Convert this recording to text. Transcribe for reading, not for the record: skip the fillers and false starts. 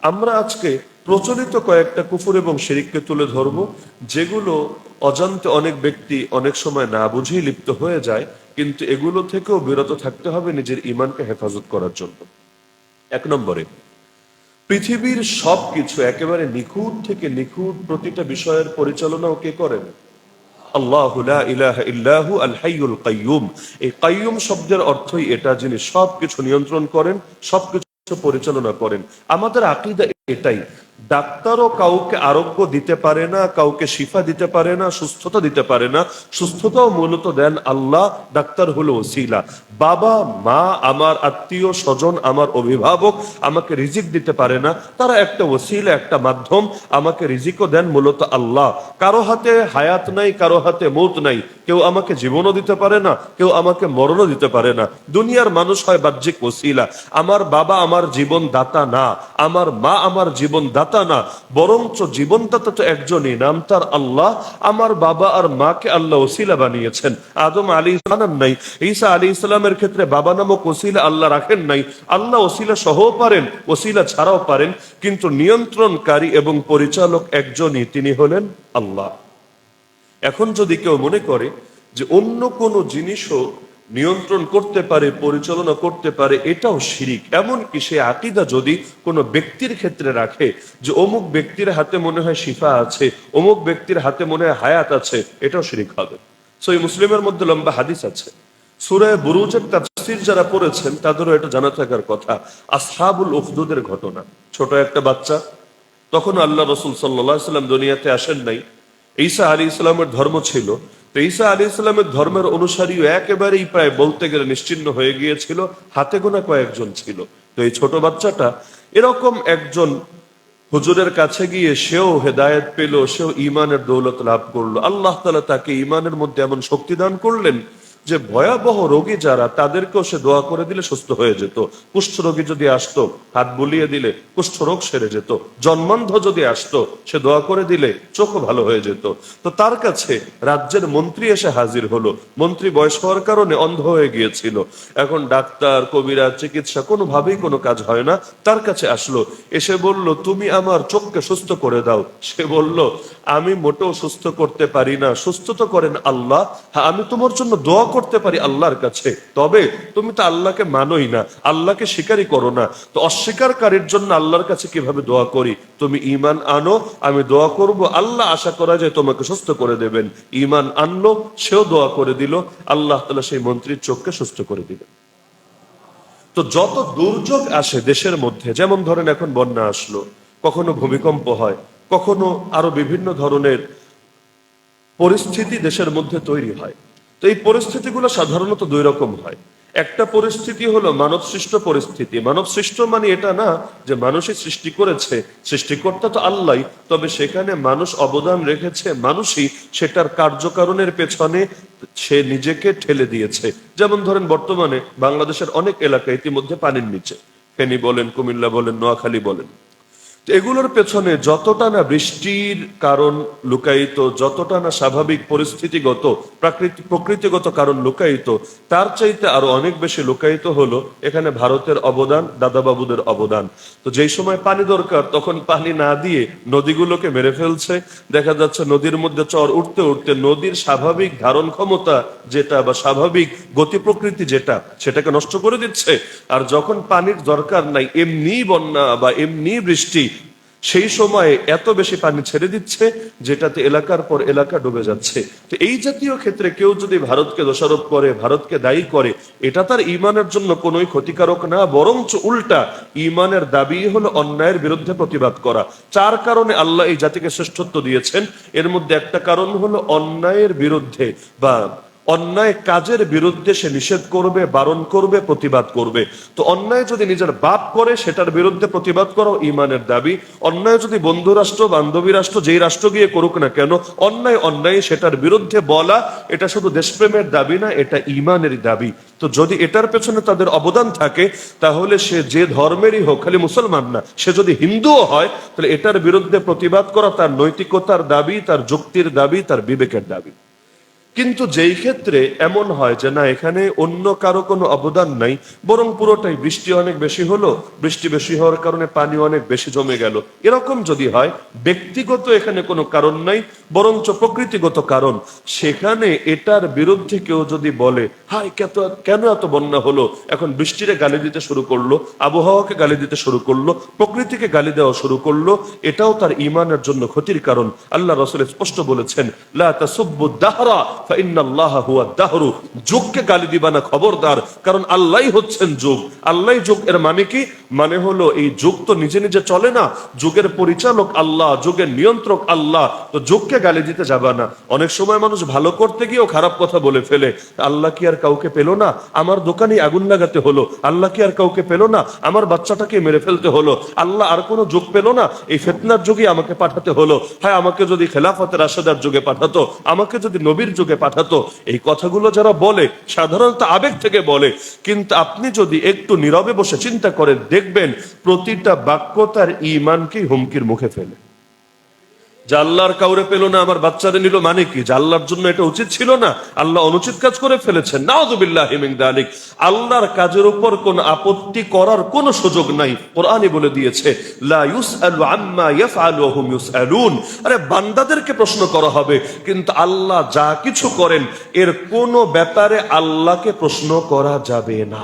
আমরা আজকে প্রচলিত কয়েকটা কুফর এবং শিরিককে তুলে ধরবো, যেগুলো অজান্তে অনেক ব্যক্তি অনেক সময় না বুঝেই লিপ্ত হয়ে যায়, কিন্তু এগুলো থেকেও বিরত থাকতে হবে নিজের ঈমানকে হেফাজত করার জন্য। এক নম্বরে, পৃথিবীর সবকিছু একেবারে নিখুঁত থেকে নিখুঁত প্রতিটা বিষয়ের পরিচালনাও কে করেন? আল্লাহু লা ইলাহা ইল্লাহু আল হাইয়ুল কাইয়ুম। এই কাইয়ুম শব্দের অর্থই এটা, যিনি সবকিছু নিয়ন্ত্রণ করেন, সবকিছু পরিচালনা করেন। আমাদের আকীদা এটাই। ডাক্তারও কাউকে আরোগ্য দিতে পারে না, কাউকে শিফা দিতে পারে না, সুস্থতা দিতে পারে না। সুস্থতাও মূলত দেন আল্লাহ, ডাক্তার হলো ওসিলা। বাবা মা, আমার আত্মীয় স্বজন, আমার অভিভাবক আমাকে রিজিক দিতে পারে না, তারা একটা ওসিলা, একটা মাধ্যম। আমাকে রিজিকও দেন মূলত আল্লাহ। কারো হাতে হায়াত নাই, কারো হাতে মৌত নাই। কেউ আমাকে জীবনও দিতে পারে না, কেউ আমাকে মরণও দিতে পারে না। দুনিয়ার মানুষ হয় বাহ্যিক ওসিলা। আমার বাবা আমার জীবন দাতা না, আমার মা আমার জীবন দাতা না, বরঞ্চ জীবনদাতা তো একজনই, নাম তার আল্লাহ। আমার বাবা আর মাকে আল্লাহ ওসিলা বানিয়েছেন। আদম আলাইহিস সালাম নাই, ঈসা আলাইহিস সালামের ক্ষেত্রে বাবা নামক ওসিলা আল্লাহ রাখেন নাই। আল্লাহ ওসিলা সহও পারেন, ওসিলা ছাড়াও পারেন, কিন্তু নিয়ন্ত্রণকারী এবং পরিচালক একজনই, তিনি হলেন আল্লাহ। এখন যদি কেউ মনে করে যে অন্য কোনো জিনিসও নিয়ন্ত্রণ করতে পারে, পরিচালনা করতে পারে, এটাও শিরিক। এমনকি সে আকীদা যদি কোনো ব্যক্তির ক্ষেত্রে রাখে যে অমুক ব্যক্তির হাতে মনে হয় শিফা আছে, অমুক ব্যক্তির হাতে মনে হয় হায়াত আছে, এটাও শিরিক হবে। সহিহ মুসলিমের মধ্যে লম্বা হাদিস আছে। সূরা বুরুজের তাফসীর যারা পড়েছেন তাদেরও এটা জানা থাকার কথা। আসহাবুল উখদুদের ঘটনা। ছোট একটা বাচ্চা, তখন আল্লাহ রাসূল সাল্লাল্লাহু আলাইহি সাল্লাম দুনিয়াতে আসেন নাই। ঈসা আলাইহিস সালামের ধর্ম ছিল। তো ঈসা আলাইহিস সালামের ধর্মের অনুসারীও একেবারেই প্রায় বলতে গেলে নিশ্চিহ্ন হয়ে গিয়েছিল, হাতে গোনা কয়েকজন ছিল। তো এই ছোট বাচ্চাটা এরকম একজন হুজুরের কাছে গিয়ে সেও হেদায়েত পেল, সেও ঈমানের দৌলত লাভ করলো। আল্লাহ তাআলা তাকে ঈমানের মধ্যে এমন শক্তি দান করলেন যে ভয়াবহ রোগী যারা, তাদেরকেও সে দোয়া করে দিলে সুস্থ হয়ে যেত। কুষ্ঠ রোগী যদি আসতো, হাত বুলিয়ে দিলে কুষ্ঠ রোগ সেরে যেত। জন্মান্ধ যদি আসতো, সে দোয়া করে দিলে চোখও ভালো হয়ে যেত। তো তার কাছে রাজ্যের মন্ত্রী এসে হাজির হলো। মন্ত্রী বয়স হওয়ার কারণে অন্ধ হয়ে গিয়েছিল। এখন ডাক্তার, কবিরাজ, চিকিৎসা কোনোভাবেই কোনো কাজ হয় না। তার কাছে আসলো, এসে বলল, তুমি আমার চোখকে সুস্থ করে দাও। সে বলল, আমি মোটেও সুস্থ করতে পারি না, সুস্থ তো করেন আল্লাহ। হ্যাঁ, আমি তোমার জন্য দোয়া করতে পারি আল্লাহর কাছে, তবে তুমি তো আল্লাহকে মানোই না, আল্লাহকে স্বীকারই করো না। তো অস্বীকারীর জন্য আল্লাহর কাছে কিভাবে দোয়া করি? তুমি ঈমান আনো, আমি দোয়া করব, আল্লাহ আশা করা যায় তোমাকে সুস্থ করে দেবেন। ঈমান আনলো, সেও দোয়া করে দিল, আল্লাহ তাআলা সেই মন্ত্রীর চোখকে সুস্থ করে দিলেন। তো যত দুর্যোগ আসে দেশের মধ্যে, যেমন ধরেন এখন বন্যা আসলো, কখনো ভূমিকম্প হয়, কখনো আরো বিভিন্ন ধরনের পরিস্থিতি দেশের মধ্যে তৈরি হয়। তো এই পরিস্থিতিগুলো সাধারণত দুই রকম হয়। একটা পরিস্থিতি হলো মানব সৃষ্ট পরিস্থিতি। মানব সৃষ্ট মানে এটা না যে মানুষই সৃষ্টি করেছে, সৃষ্টিকর্তা তো আল্লাহ, তবে সেখানে মানুষ অবদান রেখেছে, মানুষই সেটার কার্যকারণের পেছনে সে নিজেকে ঠেলে দিয়েছে। যেমন ধরেন বর্তমানে বাংলাদেশের অনেক এলাকা ইতিমধ্যে পানির নিচে, ফেনী বলেন, কুমিল্লা বলেন, নোয়াখালী বলেন। এগুলোর পেছনে যতটা না বৃষ্টির কারণ লুকায়িত, যতটা না স্বাভাবিক পরিস্থিতিগত প্রকৃতিগত কারণ লুকায়িত, তার চাইতে আরো অনেক বেশি লুকায়িত হলো এখানে ভারতের অবদান, দাদাবাবুদের অবদান। তো যেই সময় পানি দরকার তখন পানি না দিয়ে নদীগুলোকে মেরে ফেলছে। দেখা যাচ্ছে নদীর মধ্যে চর উঠতে উঠতে নদীর স্বাভাবিক ধারণ ক্ষমতা যেটা, বা স্বাভাবিক গতি প্রকৃতি যেটা, সেটাকে নষ্ট করে দিচ্ছে। আর যখন পানির দরকার নাই, এমনি বন্যা বা এমনি বৃষ্টি, সেই সময়ে এত বেশি পানি ছেড়ে দিচ্ছে যেটাতে এলাকার পর এলাকা ডুবে যাচ্ছে। তো এই জাতীয় ক্ষেত্রে কেউ যদি ভারতকে দোষারোপ করে, ভারতকে দায়ী করে, এটা তার ঈমানের জন্য কোনোই ক্ষতিকারক না, বরঞ্চ উল্টা ঈমানের দাবি হলো অন্যায়ের বিরুদ্ধে প্রতিবাদ করা। চার কারণে আল্লাহ এই জাতিকে শ্রেষ্ঠত্ব দিয়েছেন। এর মধ্যে একটা কারণ হলো অন্যায়ের বিরুদ্ধে বা অন্যায় কাজের বিরুদ্ধে সে নিষেধ করবে, বারণ করবে, প্রতিবাদ করবে। তো অন্যায় যদি নিজের বাপ করে, সেটার বিরুদ্ধে প্রতিবাদ করাও ঈমানের দাবি। অন্যায় যদি বন্ধু রাষ্ট্র, বান্ধবী রাষ্ট্র, যেই রাষ্ট্র গিয়ে করুক না কেন, অন্যায় অন্যায় সেটার বিরুদ্ধে বলা, এটা শুধু দেশপ্রেমের দাবি না, এটা ঈমানের দাবি। তো যদি এটার পেছনে তাদের অবদান থাকে, তাহলে সে যে ধর্মেরই হোক, খালি মুসলমান না, সে যদি হিন্দুও হয়, তাহলে এটার বিরুদ্ধে প্রতিবাদ করা তার নৈতিকতার দাবি, তার যুক্তির দাবি, তার বিবেকের দাবি। কিন্তু যেই ক্ষেত্রে এমন হয় যে না, এখানে অন্য কারো কোনো অবদান নাই, বরং পুরোটাই বৃষ্টি অনেক বেশি হলো, বৃষ্টি বেশি হওয়ার কারণে পানি অনেক বেশি জমে গেল, এরকম যদি হয়, ব্যক্তিগত এখানে কোনো কারণ নাই, বরঞ্চ প্রকৃতিগত কারণ, সেখানে এটার বিরুদ্ধে কেউ যদি বলে হাই কেন এত বন্যা হলো, এখন বৃষ্টিরে গালি দিতে শুরু করলো, আবহাওয়াকে গালি দিতে শুরু করলো, প্রকৃতিকে গালি দেওয়া শুরু করলো, এটাও তার ঈমানের জন্য ক্ষতির কারণ। আল্লাহ রাসূল স্পষ্ট বলেছেন, লা তাসুব্বু দাহরা ফা ইন্নাল্লাহা হুয়া দাহরু, যুগকে গালি দিবা না, খবরদার, কারণ আল্লাহই হচ্ছেন যুগ। আল্লাহই যুগ, এর মানে কি? মানে হলো এই যুগ তো নিজে নিজে চলে না, যুগের পরিচালক আল্লাহ, যুগের নিয়ন্ত্রক আল্লাহ, তো যুগকে গালি দিতে যাবা না। অনেক সময় মানুষ ভালো করতে গিয়েও খারাপ কথা বলে ফেলে। আল্লাহ কি আর কাউকে পেল না? আমার দোকানে আগুন লাগাতে হলো। আল্লাহ কি আর কাউকে পেল না? আমার বাচ্চাটাকে মেরে ফেলতে হলো। আল্লাহ আর কোনো যুগ পেল না? এই ফিতনার যুগে আমাকে পাঠাতে হলো। হ্যাঁ, আমাকে যদি খেলাফতের রাশেদার যুগে পাঠাতো, আমাকে যদি নবীর যুগে পাঠাতো। এই কথাগুলো যারা বলে সাধারণত আবেগ থেকে বলে, কিন্তু আপনি যদি একটু নীরবে বসে চিন্তা করেন, দেখবেন প্রতিটা বাক্য তার ঈমানকেই হুমকির মুখে ফেলে। যে আল্লাহর কাউরে পেল না, আমার বাচ্চারে নিল, মানে কি? যে আল্লাহর জন্য এটা উচিত ছিল না, আল্লাহ অনুচিত কাজ করে ফেলেছেন, নাউযুবিল্লাহি মিন যালিক। আল্লাহর কাজের উপর কোন আপত্তি করার কোন সুযোগ নাই। কোরআনই বলে দিয়েছে, লা ইউসআলু আম্মা ইয়াফআলু ওয়া হুম ইউসআলুন। আরে বান্দাদেরকে প্রশ্ন করা হবে, কিন্তু আল্লাহ যা কিছু করেন এর কোনো ব্যাপারে আল্লাহকে প্রশ্ন করা যাবে না।